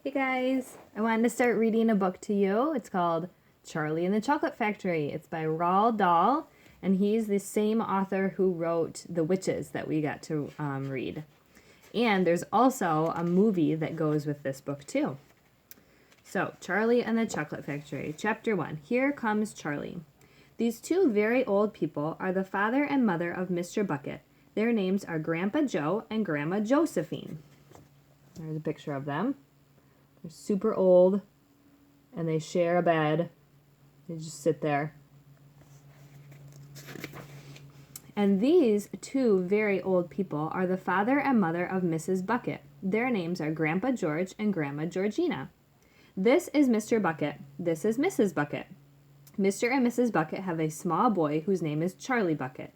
Hey guys, I wanted to start reading a book to you. It's called Charlie and the Chocolate Factory. It's by Roald Dahl, and he's the same author who wrote The Witches that we got to read. And there's also a movie that goes with this book too. So, Charlie and the Chocolate Factory, Chapter 1. Here comes Charlie. These two very old people are the father and mother of Mr. Bucket. Their names are Grandpa Joe and Grandma Josephine. There's a picture of them. They're super old, and they share a bed. They just sit there. And these two very old people are the father and mother of Mrs. Bucket. Their names are Grandpa George and Grandma Georgina. This is Mr. Bucket. This is Mrs. Bucket. Mr. and Mrs. Bucket have a small boy whose name is Charlie Bucket.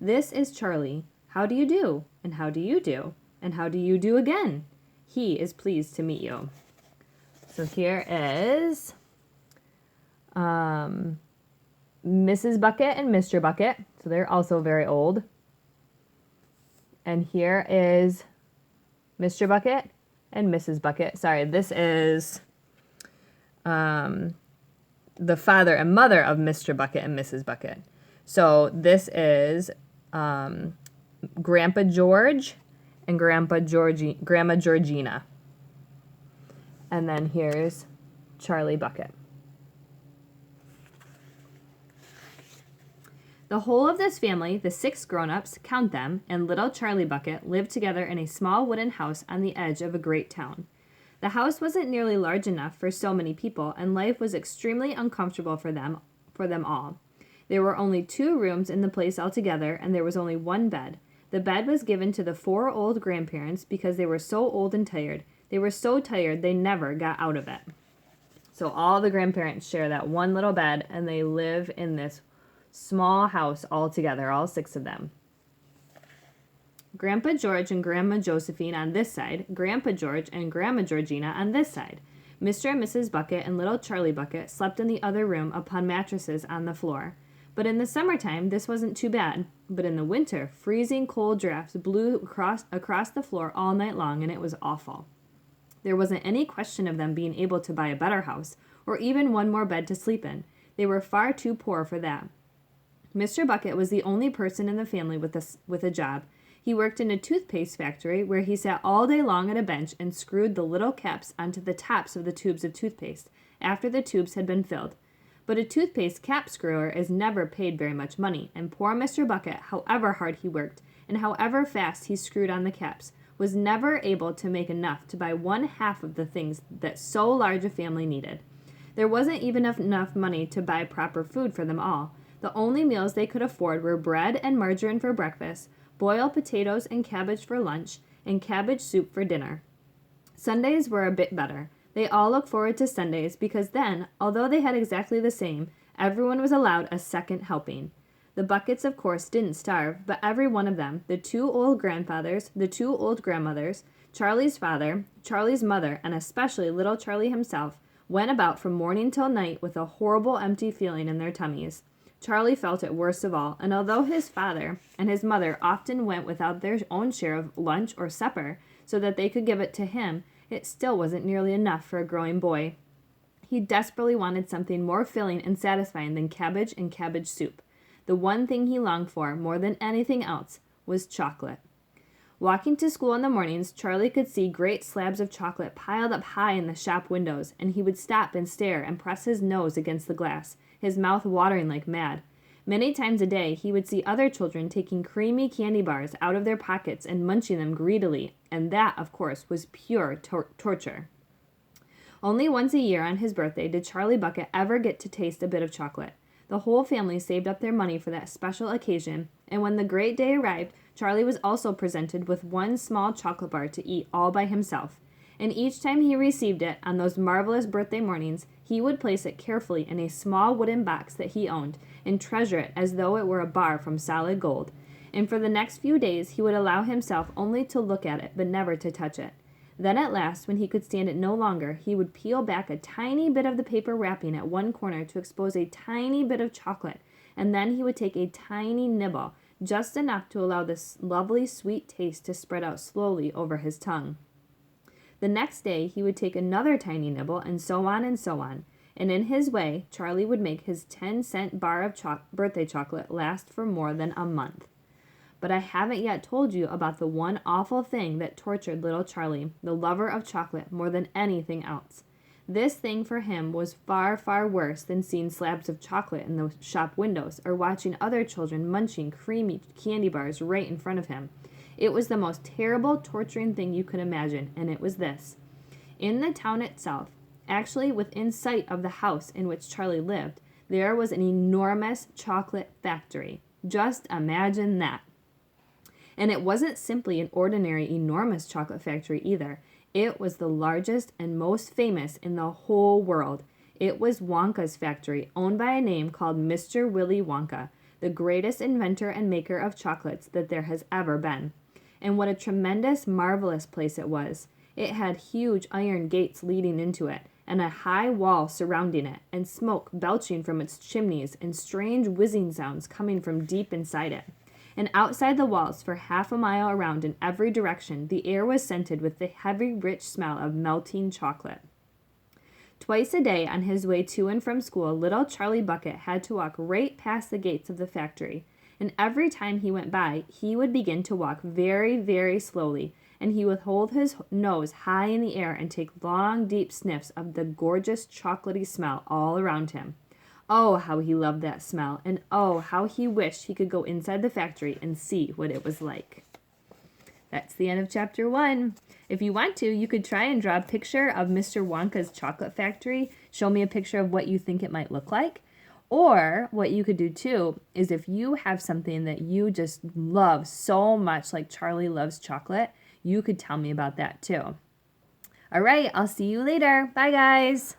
This is Charlie. How do you do? And how do you do? And how do you do again? He is pleased to meet you. So here is Mrs. Bucket and Mr. Bucket. So they're also very old. And here is Mr. Bucket and Mrs. Bucket. Sorry, this is the father and mother of Mr. Bucket and Mrs. Bucket. So this is Grandpa George and Grandma Georgina. And then here's Charlie Bucket. The whole of this family, the 6 grown-ups, count them, and little Charlie Bucket lived together in a small wooden house on the edge of a great town. The house wasn't nearly large enough for so many people, and life was extremely uncomfortable for them all. There were only 2 rooms in the place altogether, and there was only 1 bed. The bed was given to the 4 old grandparents because they were so old and tired. They were so tired they never got out of it. So all the grandparents share that one little bed, and they live in this small house all together, all 6 of them. Grandpa George and Grandma Josephine on this side, Grandpa George and Grandma Georgina on this side. Mr. and Mrs. Bucket and little Charlie Bucket slept in the other room upon mattresses on the floor. But in the summertime, this wasn't too bad. But in the winter, freezing cold drafts blew across the floor all night long, and it was awful. There wasn't any question of them being able to buy a better house, or even one more bed to sleep in. They were far too poor for that. Mr. Bucket was the only person in the family with a job. He worked in a toothpaste factory where he sat all day long at a bench and screwed the little caps onto the tops of the tubes of toothpaste after the tubes had been filled. But a toothpaste cap screwer is never paid very much money, and poor Mr. Bucket, however hard he worked and however fast he screwed on the caps, was never able to make enough to buy 1/2 of the things that so large a family needed. There wasn't even enough money to buy proper food for them all. The only meals they could afford were bread and margarine for breakfast, boiled potatoes and cabbage for lunch, and cabbage soup for dinner. Sundays were a bit better. They all looked forward to Sundays because then, although they had exactly the same, everyone was allowed a second helping. The Buckets, of course, didn't starve, but every one of them, the 2 old grandfathers, the 2 old grandmothers, Charlie's father, Charlie's mother, and especially little Charlie himself, went about from morning till night with a horrible empty feeling in their tummies. Charlie felt it worst of all, and although his father and his mother often went without their own share of lunch or supper so that they could give it to him, it still wasn't nearly enough for a growing boy. He desperately wanted something more filling and satisfying than cabbage and cabbage soup. The one thing he longed for, more than anything else, was chocolate. Walking to school in the mornings, Charlie could see great slabs of chocolate piled up high in the shop windows, and he would stop and stare and press his nose against the glass, his mouth watering like mad. Many times a day, he would see other children taking creamy candy bars out of their pockets and munching them greedily, and that, of course, was pure torture. Only once a year on his birthday did Charlie Bucket ever get to taste a bit of chocolate. The whole family saved up their money for that special occasion, and when the great day arrived, Charlie was also presented with one small chocolate bar to eat all by himself. And each time he received it on those marvelous birthday mornings, he would place it carefully in a small wooden box that he owned and treasure it as though it were a bar from solid gold. And for the next few days he would allow himself only to look at it but never to touch it. Then at last, when he could stand it no longer, he would peel back a tiny bit of the paper wrapping at one corner to expose a tiny bit of chocolate, and then he would take a tiny nibble, just enough to allow this lovely sweet taste to spread out slowly over his tongue. The next day, he would take another tiny nibble, and so on and so on. And in his way, Charlie would make his 10-cent bar of birthday chocolate last for more than a month. But I haven't yet told you about the one awful thing that tortured little Charlie, the lover of chocolate, more than anything else. This thing for him was far, far worse than seeing slabs of chocolate in the shop windows or watching other children munching creamy candy bars right in front of him. It was the most terrible, torturing thing you could imagine, and it was this. In the town itself, actually within sight of the house in which Charlie lived, there was an enormous chocolate factory. Just imagine that. And it wasn't simply an ordinary enormous chocolate factory either. It was the largest and most famous in the whole world. It was Wonka's factory, owned by a name called Mr. Willy Wonka, the greatest inventor and maker of chocolates that there has ever been. And what a tremendous, marvelous place it was. It had huge iron gates leading into it, and a high wall surrounding it, and smoke belching from its chimneys, and strange whizzing sounds coming from deep inside it. And outside the walls, for half a mile around in every direction, the air was scented with the heavy, rich smell of melting chocolate. Twice a day on his way to and from school, little Charlie Bucket had to walk right past the gates of the factory. And every time he went by, he would begin to walk very, very slowly, and he would hold his nose high in the air and take long, deep sniffs of the gorgeous chocolatey smell all around him. Oh, how he loved that smell, and oh, how he wished he could go inside the factory and see what it was like. That's the end of chapter 1. If you want to, you could try and draw a picture of Mr. Wonka's chocolate factory. Show me a picture of what you think it might look like. Or what you could do too is if you have something that you just love so much, like Charlie loves chocolate, you could tell me about that too. All right, I'll see you later. Bye, guys.